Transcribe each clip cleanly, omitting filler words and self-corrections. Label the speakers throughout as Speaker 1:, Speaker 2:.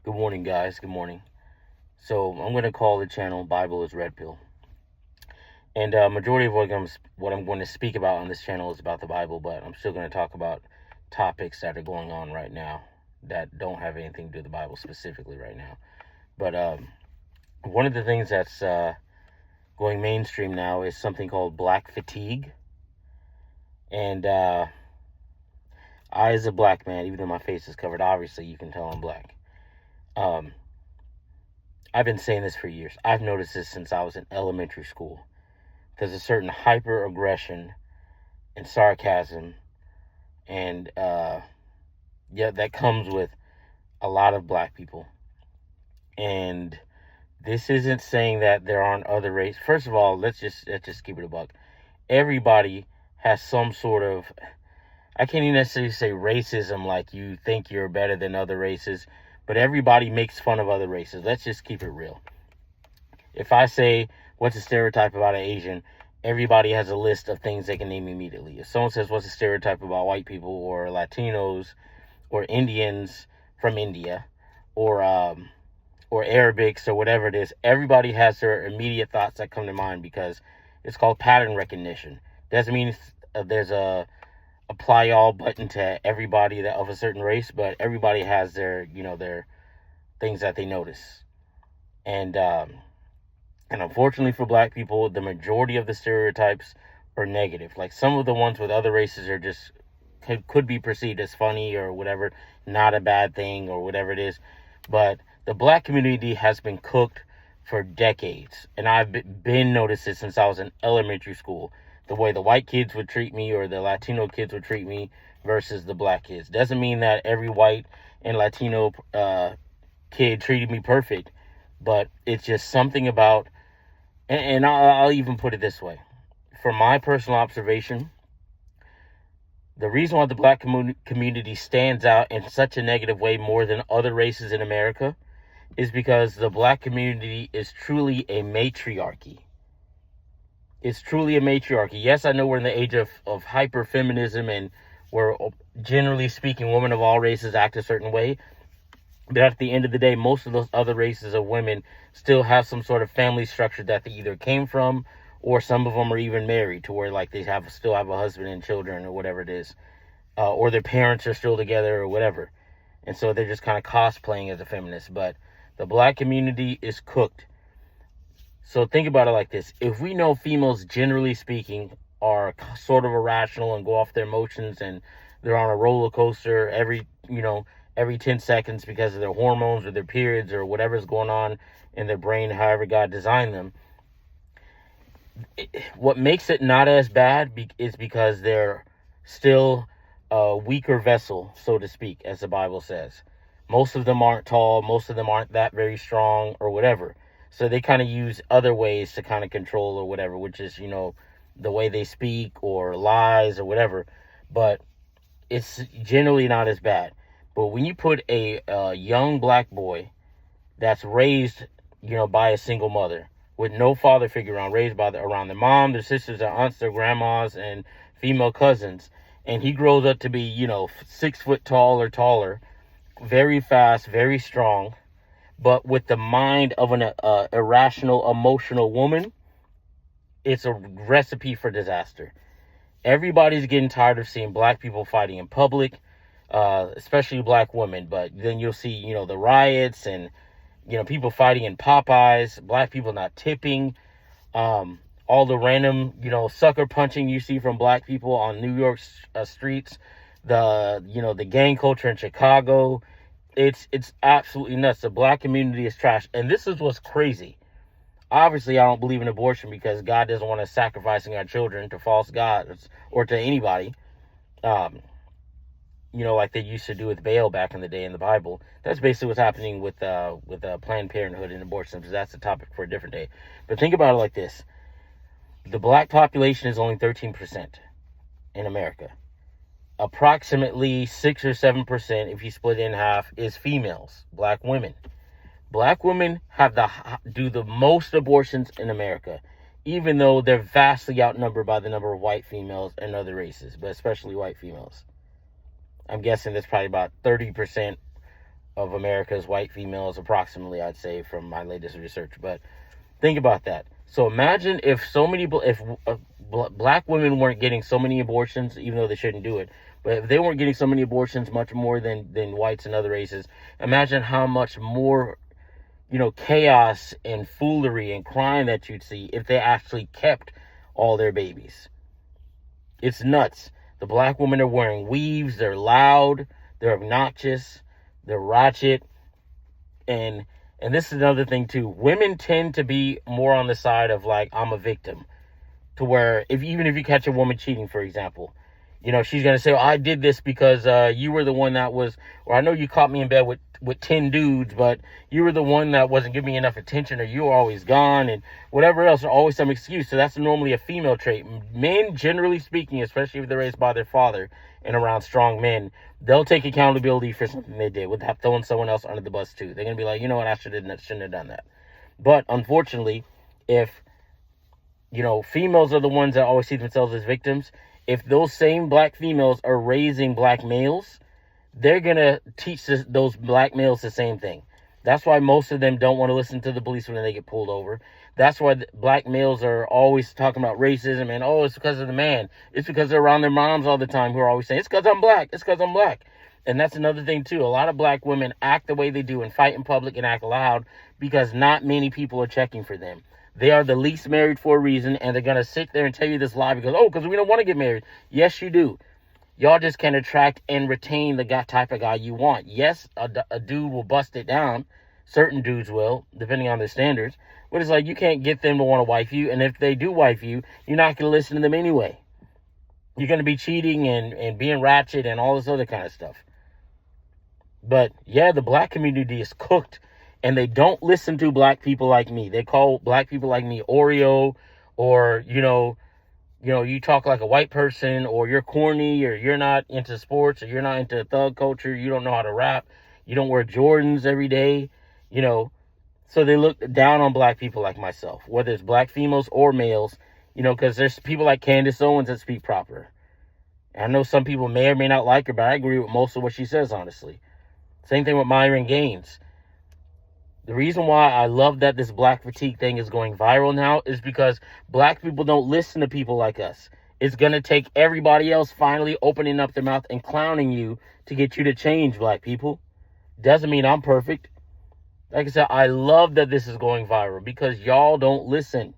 Speaker 1: Good morning, guys. Good morning. So I'm going to call the channel Bible is Red Pill, and majority of what I'm going to speak about on this channel is about the Bible, but I'm still going to talk about topics that are going on right now that don't have anything to do with the Bible specifically right now. But one of the things that's going mainstream now is something called black fatigue, and I, as a black man, even though my face is covered, obviously you can tell I'm black. Um, I've been saying this for years. I've noticed this since I was in elementary school. There's a certain hyper aggression and sarcasm, and yeah, that comes with a lot of black people. And this isn't saying that there aren't other races. First of all, let's just keep it a buck. Everybody has some sort of, I can't even necessarily say racism, like you think you're better than other races, but everybody makes fun of other races. Let's just keep it real. If I say, what's a stereotype about an Asian, everybody has a list of things they can name immediately. If someone says, what's a stereotype about white people or Latinos or Indians from India or Arabics or whatever it is, everybody has their immediate thoughts that come to mind because it's called pattern recognition. Doesn't mean there's a apply all button to everybody that of a certain race, but everybody has their things that they notice. And unfortunately for black people, the majority of the stereotypes are negative. Like some of the ones with other races are just could be perceived as funny or whatever, not a bad thing or whatever it is. But the black community has been cooked for decades, and I've been noticed it since I was in elementary school. The way the white kids would treat me or the Latino kids would treat me versus the black kids doesn't mean that every white and Latino kid treated me perfect, but it's just something about, and I'll even put it this way. From my personal observation, the reason why the black community stands out in such a negative way more than other races in America is because the black community is truly a matriarchy. It's truly a matriarchy. Yes, I know we're in the age of hyper feminism and where, generally speaking, women of all races act a certain way. But at the end of the day, most of those other races of women still have some sort of family structure that they either came from, or some of them are even married to where like they still have a husband and children or whatever it is, or their parents are still together or whatever, and so they're just kind of cosplaying as a feminist. But the black community is cooked. So think about it like this: if we know females, generally speaking, are sort of irrational and go off their emotions and they're on a roller coaster every 10 seconds because of their hormones or their periods or whatever's going on in their brain, however God designed them. What makes it not as bad is because they're still a weaker vessel, so to speak, as the Bible says. Most of them aren't tall, most of them aren't that very strong or whatever. So they kind of use other ways to kind of control or whatever, which is, the way they speak or lies or whatever. But it's generally not as bad. But when you put a young black boy that's raised, by a single mother with no father figure around, raised around their mom, their sisters, their aunts, their grandmas, and female cousins, and he grows up to be, 6 foot tall or taller, very fast, very strong, but with the mind of an irrational, emotional woman, it's a recipe for disaster. Everybody's getting tired of seeing black people fighting in public, especially black women. But then you'll see, the riots and, people fighting in Popeyes, black people not tipping, all the random, sucker punching you see from black people on New York streets, the gang culture in Chicago. It's absolutely nuts. The black community is trash. And this is what's crazy. Obviously, I don't believe in abortion because God doesn't want us sacrificing our children to false gods or to anybody. Like they used to do with Baal back in the day in the Bible. That's basically what's happening with Planned Parenthood and abortion. So that's a topic for a different day. But think about it like this: the black population is only 13% in America. Approximately 6 or 7%, if you split it in half, is females, black women. Black women do the most abortions in America, even though they're vastly outnumbered by the number of white females and other races, but especially white females. I'm guessing there's probably about 30% of America's white females, approximately, I'd say, from my latest research. But think about that. So imagine if black women weren't getting so many abortions, even though they shouldn't do it, but if they weren't getting so many abortions, much more than whites and other races, imagine how much more, chaos and foolery and crime that you'd see if they actually kept all their babies. It's nuts. The black women are wearing weaves. They're loud. They're obnoxious. They're ratchet. And this is another thing too. Women tend to be more on the side of like, I'm a victim. To where even if you catch a woman cheating, for example, she's going to say, I did this because you were the one that was, or I know you caught me in bed with 10 dudes, but you were the one that wasn't giving me enough attention, or you were always gone, and whatever else, or always some excuse. So that's normally a female trait. Men, generally speaking, especially if they're raised by their father and around strong men, they'll take accountability for something they did without throwing someone else under the bus too. They're going to be like, you know what, I shouldn't have done that. But unfortunately, if, females are the ones that always see themselves as victims, if those same black females are raising black males, they're going to teach those black males the same thing. That's why most of them don't want to listen to the police when they get pulled over. That's why black males are always talking about racism and, it's because of the man. It's because they're around their moms all the time who are always saying, it's because I'm black. It's because I'm black. And that's another thing, too. A lot of black women act the way they do and fight in public and act loud because not many people are checking for them. They are the least married for a reason, and they're going to sit there and tell you this lie because we don't want to get married. Yes, you do. Y'all just can attract and retain the type of guy you want. Yes, a dude will bust it down. Certain dudes will, depending on their standards. But it's like you can't get them to want to wife you. And if they do wife you, you're not going to listen to them anyway. You're going to be cheating and being ratchet and all this other kind of stuff. But, yeah, the black community is cooked. And they don't listen to black people like me. They call black people like me Oreo, or, you talk like a white person, or you're corny, or you're not into sports, or you're not into thug culture, you don't know how to rap, you don't wear Jordans every day, So they look down on black people like myself, whether it's black females or males, because there's people like Candace Owens that speak proper. And I know some people may or may not like her, but I agree with most of what she says, honestly. Same thing with Myron Gaines. The reason why I love that this black fatigue thing is going viral now is because black people don't listen to people like us. It's going to take everybody else finally opening up their mouth and clowning you to get you to change, black people. Doesn't mean I'm perfect. Like I said, I love that this is going viral because y'all don't listen.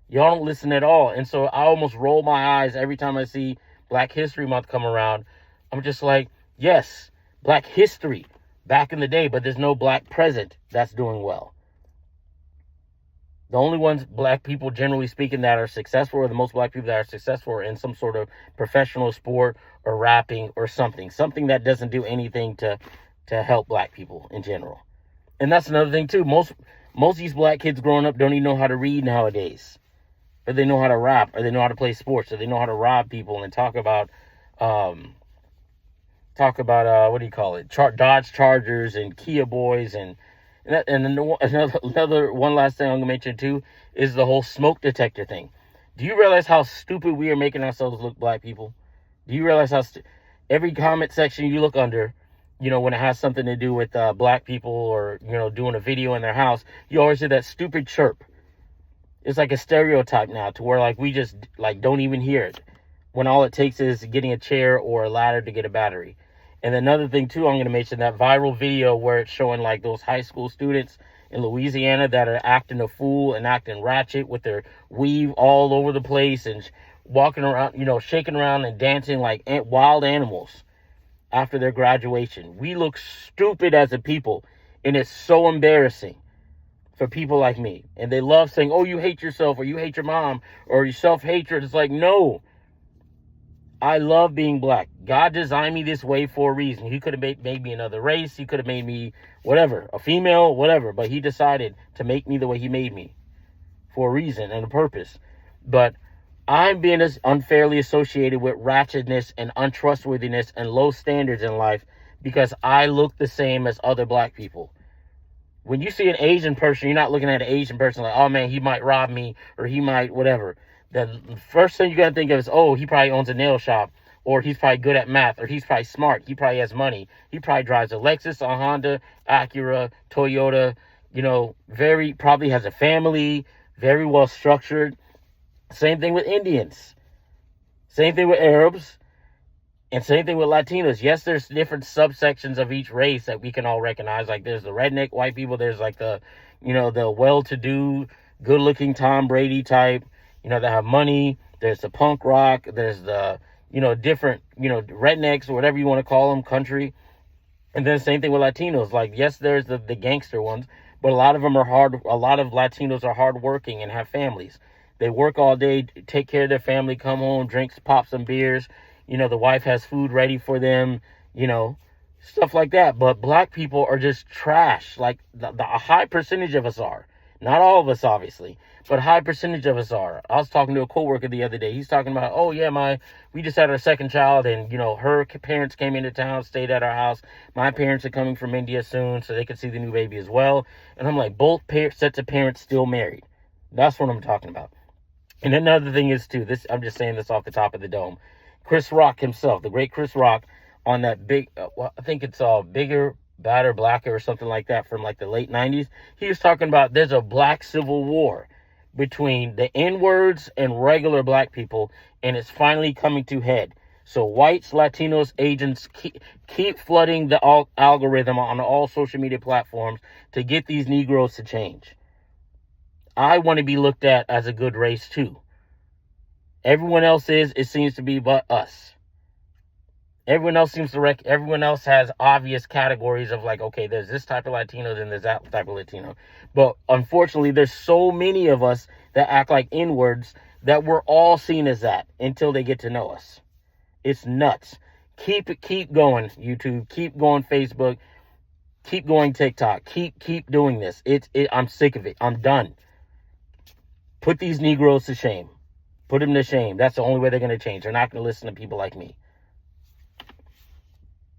Speaker 1: Y'all don't listen at all. And so I almost roll my eyes every time I see Black History Month come around. I'm just like, yes, Black history. Back in the day, but there's no black present that's doing well. The only ones, black people generally speaking, that are successful, or the most black people that are successful, are in some sort of professional sport or rapping or something that doesn't do anything to help black people in general. And that's another thing too. Most of these black kids growing up don't even know how to read nowadays, or they know how to rap, or they know how to play sports, or they know how to rob people and talk about Dodge Chargers and Kia Boys and another one last thing I'm gonna mention too is the whole smoke detector thing. Do you realize how stupid we are making ourselves look, black people? Do you realize how every comment section you look under, when it has something to do with black people or doing a video in their house, you always hear that stupid chirp. It's like a stereotype now to where like we just like don't even hear it when all it takes is getting a chair or a ladder to get a battery. And another thing, too, I'm going to mention that viral video where it's showing, like, those high school students in Louisiana that are acting a fool and acting ratchet with their weave all over the place and walking around, shaking around and dancing like wild animals after their graduation. We look stupid as a people, and it's so embarrassing for people like me. And they love saying, you hate yourself, or you hate your mom, or your self-hatred. It's like, no. I love being black. God designed me this way for a reason. He could have made me another race. He could have made me whatever, a female, whatever. But he decided to make me the way he made me for a reason and a purpose. But I'm being unfairly associated with ratchetness and untrustworthiness and low standards in life because I look the same as other black people. When you see an Asian person, you're not looking at an Asian person like, oh man, he might rob me or he might whatever. The first thing you got to think of is, he probably owns a nail shop, or he's probably good at math, or he's probably smart. He probably has money. He probably drives a Lexus, a Honda, Acura, Toyota, very probably has a family, very well structured. Same thing with Indians. Same thing with Arabs. And same thing with Latinos. Yes, there's different subsections of each race that we can all recognize. Like there's the redneck white people. There's like the well-to-do, good-looking Tom Brady type, that have money. There's the punk rock. There's the, different, rednecks or whatever you want to call them, country. And then same thing with Latinos. Like, yes, there's the gangster ones, but a lot of them are hard. A lot of Latinos are hardworking and have families. They work all day, take care of their family, come home, drinks, pop some beers. The wife has food ready for them, stuff like that. But black people are just trash. Like a high percentage of us are. Not all of us, obviously, but a high percentage of us are. I was talking to a coworker the other day. He's talking about, oh yeah, we just had our second child, and her parents came into town, stayed at our house. My parents are coming from India soon, so they could see the new baby as well. And I'm like, both sets of parents still married. That's what I'm talking about. And another thing is too, I'm just saying this off the top of the dome. Chris Rock himself, the great Chris Rock, on that big, I think it's Bigger, Badder, Blacker or something like that from like the late 90s. He was talking about there's a black civil war between the N-words and regular black people, and it's finally coming to head. So whites, Latinos, Asians keep flooding the algorithm on all social media platforms to get these Negroes to change. I want to be looked at as a good race too. Everyone else it seems to be but us. Everyone else everyone else has obvious categories of like, okay, there's this type of Latino, then there's that type of Latino. But unfortunately, there's so many of us that act like N-words that we're all seen as that until they get to know us. It's nuts. Keep going, YouTube. Keep going, Facebook. Keep going, TikTok. Keep doing this. I'm sick of it. I'm done. Put these Negroes to shame. Put them to shame. That's the only way they're going to change. They're not going to listen to people like me.